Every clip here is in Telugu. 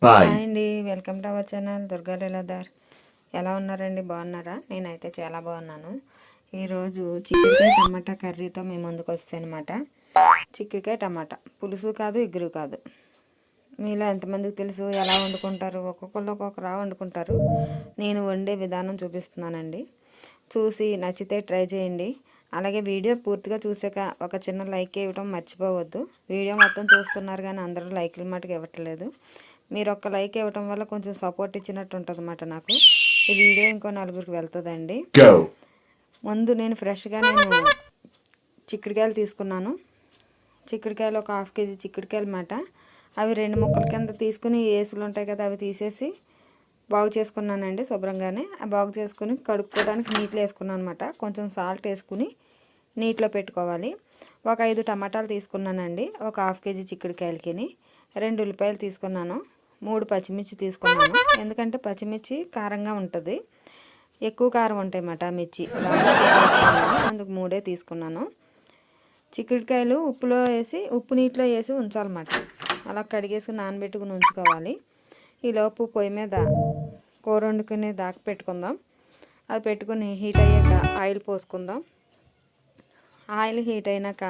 హాయ్ అండి, welcome to our channel Durga Leeladhar. ఎలా ఉన్నారండి? బాగున్నారా? నేనైతే చాలా బాగున్నాను. ఈరోజు చిక్కుడుకాయ టమాటా కర్రీతో మేము ముందుకు వస్తాను అనమాట. చిక్కుడుకాయ టమాటా పులుసు కాదు, ఇగురు కాదు. మీలో ఎంతమందికి తెలుసు ఎలా వండుకుంటారు? ఒక్కొక్కళ్ళు ఒక్కొక్కలా వండుకుంటారు. నేను వండే విధానం చూపిస్తున్నానండి. చూసి నచ్చితే ట్రై చేయండి. అలాగే వీడియో పూర్తిగా చూసాక ఒక చిన్న లైక్ ఇవ్వడం మర్చిపోవద్దు. వీడియో మొత్తం చూస్తున్నారు కానీ అందరూ లైక్లు మటుకు ఇవ్వట్లేదు. మీరు ఒక్క లైక్ ఇవ్వడం వల్ల కొంచెం సపోర్ట్ ఇచ్చినట్టు ఉంటుంది అన్నమాట. నాకు ఈ వీడియో ఇంకో నలుగురికి వెళ్తుందండి. ముందు నేను ఫ్రెష్గా చిక్కుడుకాయలు తీసుకున్నాను. చిక్కుడుకాయలు ఒక 1/2 కేజీ చిక్కుడుకాయలు అన్నమాట. అవి 2 ముక్కల కింద తీసుకుని ఏసులు ఉంటాయి కదా, అవి తీసేసి బాగు చేసుకున్నానండి శుభ్రంగానే. బాగు చేసుకుని కడుక్కోవడానికి నీటిలో వేసుకున్నాను అనమాట. కొంచెం సాల్ట్ వేసుకుని నీటిలో పెట్టుకోవాలి. ఒక 5 టమాటాలు తీసుకున్నానండి. ఒక 1/2 కేజీ చిక్కుడుకాయలకి 2 ఉల్లిపాయలు తీసుకున్నాను. 3 పచ్చిమిర్చి తీసుకున్నాను. ఎందుకంటే పచ్చిమిర్చి కారంగా ఉంటుంది, ఎక్కువ కారం ఉంటాయి అన్నమాట మిర్చి. అందుకు 3 తీసుకున్నాను. చిక్కుడుకాయలు ఉప్పు నీటిలో వేసి ఉంచాలన్నమాట. అలా కడిగేసి నానబెట్టుకుని ఉంచుకోవాలి. ఈలోపు పొయ్యి మీద కూర వండుకుని దాకా పెట్టుకుందాం. అది పెట్టుకుని హీట్ అయ్యాక ఆయిల్ పోసుకుందాం. ఆయిల్ హీట్ అయినాక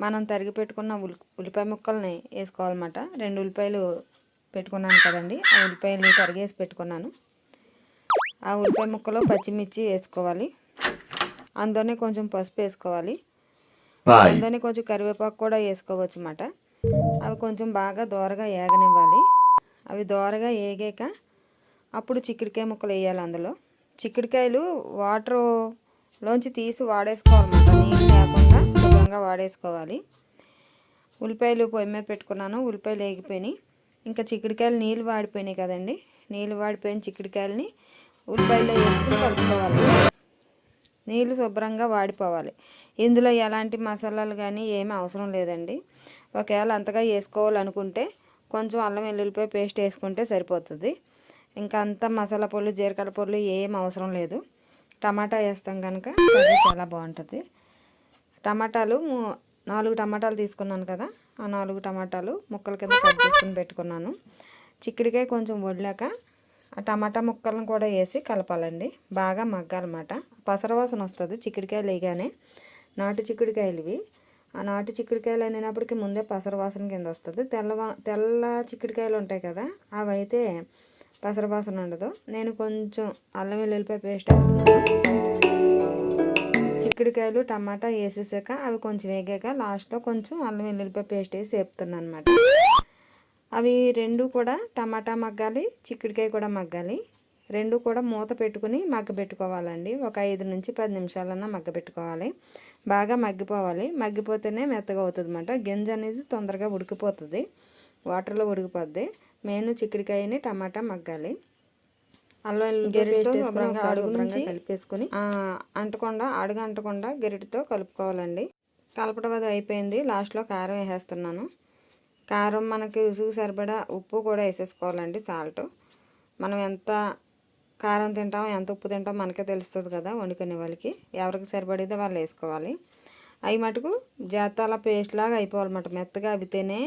మనం తరిగి పెట్టుకున్న ఉల్లిపాయ ముక్కల్ని వేసుకోవాలన్నమాట. 2 ఉల్లిపాయలు పెట్టుకున్నాను కదండి, ఆ ఉల్లిపాయలు తరిగేసి పెట్టుకున్నాను. ఆ ఉల్లిపాయ ముక్కలో పచ్చిమిర్చి వేసుకోవాలి. అందులోనే కొంచెం పసుపు వేసుకోవాలి. అందులోనే కొంచెం కరివేపాకు కూడా వేసుకోవచ్చు అన్నమాట. అవి కొంచెం బాగా దోరగా ఏగనివ్వాలి. అవి దోరగా ఏగాక అప్పుడు చిక్కుడుకాయ ముక్కలు వేయాలి. అందులో చిక్కుడుకాయలు వాటర్లోంచి తీసి వాడేసుకోవాలన్నమాట. నీళ్ళు లేకుండా శుభ్రంగా వాడేసుకోవాలి. ఉల్లిపాయలు పొయ్యి మీద పెట్టుకున్నాను. ఉల్లిపాయలు వేగిపోయినాయి. ఇంకా చిక్కుడుకాయలు నీళ్ళు వాడిపోయినాయి కదండి. నీళ్ళు వాడిపోయిన చిక్కుడుకాయలని ఉల్లిపాయలో వేసుకుని కలుపుకోవాలి. నీళ్ళు శుభ్రంగా వాడిపోవాలి. ఇందులో ఎలాంటి మసాలాలు కానీ ఏమీ అవసరం లేదండి. ఒకవేళ అంతగా వేసుకోవాలనుకుంటే కొంచెం అల్లం వెల్లుల్లిపాయ పేస్ట్ వేసుకుంటే సరిపోతుంది. ఇంకా అంత మసాలా పొడులు జీలకర్ర పొడులు ఏం అవసరం లేదు. టమాటా వేస్తాం కనుక కర్రీ చాలా బాగుంటుంది. టమాటాలు 4 టమాటాలు తీసుకున్నాను కదా, ఆ 4 టమాటాలు ముక్కల కింద కట్ చేసుకుని పెట్టుకున్నాను. చిక్కుడుకాయ కొంచెం వదిలాక ఆ టమాటా ముక్కలను కూడా వేసి కలపాలండి. బాగా మగ్గాలన్నమాట. పసరవాసన వస్తుంది చిక్కుడుకాయలు వేయగానే. నాటు చిక్కుడుకాయలు ఇవి. ఆ నాటు చిక్కుడుకాయలు అనేటప్పటికి ముందే పసరవాసన కింద వస్తుంది. తెల్ల చిక్కుడుకాయలు ఉంటాయి కదా, అవి అయితే పసరవాసన ఉండదు. నేను కొంచెం అల్లం వెల్లుల్లిపాయ పేస్ట్ వేస్తున్నాను. చిక్కుడుకాయలు టమాటా వేసేసాక అవి కొంచెం వేగాక లాస్ట్లో కొంచెం అల్లం వెల్లుల్లిపాయ పేస్ట్ వేసి వేపుతున్నాను అనమాట. అవి 2 కూడా టమాటా మగ్గాలి, చిక్కుడుకాయ కూడా మగ్గాలి. 2 కూడా మూత పెట్టుకుని మగ్గబెట్టుకోవాలండి. ఒక 5 నుంచి 10 నిమిషాలన్నా మగ్గబెట్టుకోవాలి. బాగా మగ్గిపోవాలి. మగ్గిపోతేనే మెత్తగా అవుతుంది అన్నమాట. గింజ అనేది తొందరగా ఉడికిపోతుంది, వాటర్లో ఉడికిపోద్ది. మెయిన్ చిక్కుడుకాయని టమాటా మగ్గాలి. అల్లం గెరిటితో శుభ్రంగా కలిపేసుకుని అడుగు అంటకుండా గెరిటితో కలుపుకోవాలండి. కలపడం అది అయిపోయింది. లాస్ట్లో కారం వేసేస్తున్నాను. కారం మనకి రుచికి సరిపడా ఉప్పు కూడా వేసేసుకోవాలండి. సాల్ట్ మనం ఎంత కారం తింటాం, ఎంత ఉప్పు తింటాం మనకే తెలుస్తుంది కదా వండుకునే వాళ్ళకి. ఎవరికి సరిపడేదో వాళ్ళు వేసుకోవాలి. అవి మటుకు జాతాల పేస్ట్ లాగా అయిపోవాలన్నమాట. మెత్తగా అవితేనే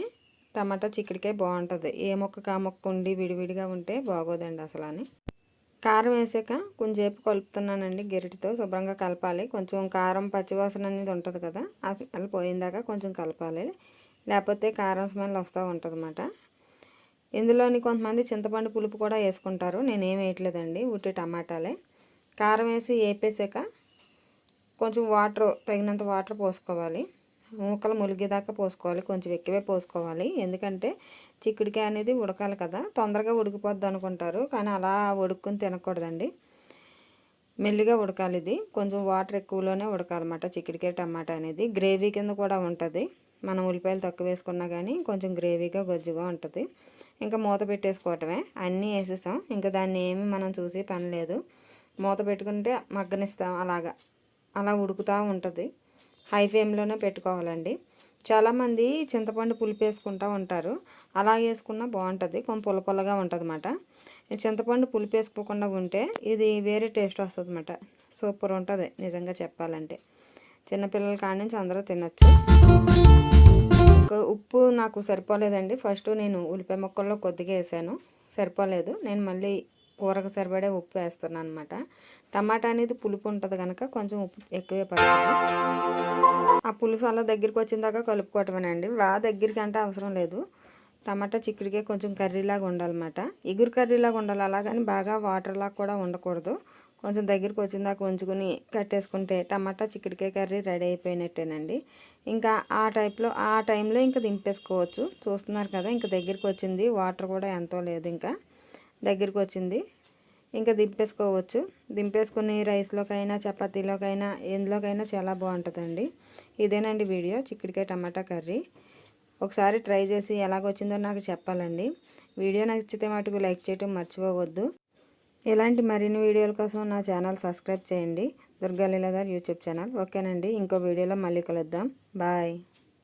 టమాటా చిక్కుడుకాయ బాగుంటుంది. ఏ మొక్క ఆ మొక్క ఉండి విడివిడిగా ఉంటే బాగోదండి అసలు అని. కారం వేసాక కొంచెంసేపు కలుపుతున్నానండి. గెరిటితో శుభ్రంగా కలపాలి. కొంచెం కారం పచ్చివాసన అనేది ఉంటుంది కదా, ఆ స్మెల్ పోయిందాక కొంచెం కలపాలి. లేకపోతే కారం స్మెల్ వస్తూ ఉంటుంది అన్నమాట. ఇందులోని కొంతమంది చింతపండు పులుపు కూడా వేసుకుంటారు. నేనేం వేయట్లేదండి, ఉట్టి టమాటాలే. కారం వేసి వేపేసాక కొంచెం తగినంత వాటర్ పోసుకోవాలి. ముక్కలు ములిగేదాకా పోసుకోవాలి. కొంచెం ఎక్కువే పోసుకోవాలి. ఎందుకంటే చిక్కుడుకాయ అనేది ఉడకాలి కదా, తొందరగా ఉడికిపోద్ది అనుకుంటారు. కానీ అలా ఉడుక్కుని తినకూడదండి, మెల్లిగా ఉడకాలి. ఇది కొంచెం వాటర్ ఎక్కువలోనే ఉడకాలన్నమాట. చిక్కుడుకాయ టమాటా అనేది గ్రేవీ కింద కూడా ఉంటుంది. మనం ఉల్లిపాయలు తక్కువ వేసుకున్నా కానీ కొంచెం గ్రేవీగా గొజ్జుగా ఉంటుంది. ఇంకా మూత పెట్టేసుకోవటమే. అన్నీ వేసేసాం. ఇంకా దాన్ని ఏమి మనం చూసి పని లేదు. మూత పెట్టుకుంటే మగ్గనిస్తాం. అలా ఉడుకుతూ ఉంటుంది. హై ఫ్లేమ్లోనే పెట్టుకోవాలండి. చాలామంది చింతపండు పులుపు వేసుకుంటూ ఉంటారు. అలా వేసుకున్నా బాగుంటుంది. కొంచెం పుల్లగా ఉంటుంది అన్నమాట. చింతపండు పులుపు వేసుకోకుండా ఉంటే ఇది వేరే టేస్ట్ వస్తుంది అన్నమాట. సూపర్ ఉంటుంది నిజంగా చెప్పాలంటే. చిన్నపిల్లల కాడి నుంచి అందరూ తినచ్చు. ఉప్పు ఉప్పు నాకు సరిపోలేదండి. ఫస్ట్ నేను ఉల్లిపాయ ముక్కల్లో కొద్దిగా వేసాను, సరిపోలేదు. నేను మళ్ళీ కూరకు సరిపడే ఉప్పు వేస్తున్నాను అనమాట. టమాటా అనేది పులుపు ఉంటుంది కనుక కొంచెం ఉప్పు ఎక్కువే పడుతుంది. ఆ పులుసు అలా దగ్గరికి వచ్చిన దాకా కలుపుకోవటమేనండి. దగ్గరికి అంటే అవసరం లేదు. టమాటా చిక్కుడికాయ కొంచెం కర్రీలాగా ఉండాలన్నమాట. ఇగురు కర్రీలాగా ఉండాలి, అలాగని బాగా వాటర్లాగా కూడా ఉండకూడదు. కొంచెం దగ్గరికి వచ్చిన దాకా ఉంచుకుని కట్టేసుకుంటే టమాటా చిక్కుడికాయ కర్రీ రెడీ అయిపోయినట్టేనండి. ఇంకా ఆ టైంలో ఇంకా దింపేసుకోవచ్చు. చూస్తున్నారు కదా, ఇంకా దగ్గరికి వచ్చింది. వాటర్ కూడా ఎంతో లేదు, ఇంకా దగ్గరికి వచ్చింది. ఇంకా దింపేసుకోవచ్చు. దింపేసుకుని రైస్లోకైనా చపాతీలోకైనా ఎందులోకైనా చాలా బాగుంటుందండి. ఇదేనండి వీడియో, చిక్కుడికాయ టమాటా కర్రీ. ఒకసారి ట్రై చేసి ఎలాగొచ్చిందో నాకు చెప్పాలండి. వీడియో నచ్చితే మటుకు లైక్ చేయటం మర్చిపోవద్దు. ఇలాంటి మరిన్ని వీడియోల కోసం నా ఛానల్ సబ్స్క్రైబ్ చేయండి, దుర్గా లీలాధర్ యూట్యూబ్ ఛానల్. ఓకేనండి, ఇంకో వీడియోలో మళ్ళీ కలుద్దాం. బాయ్.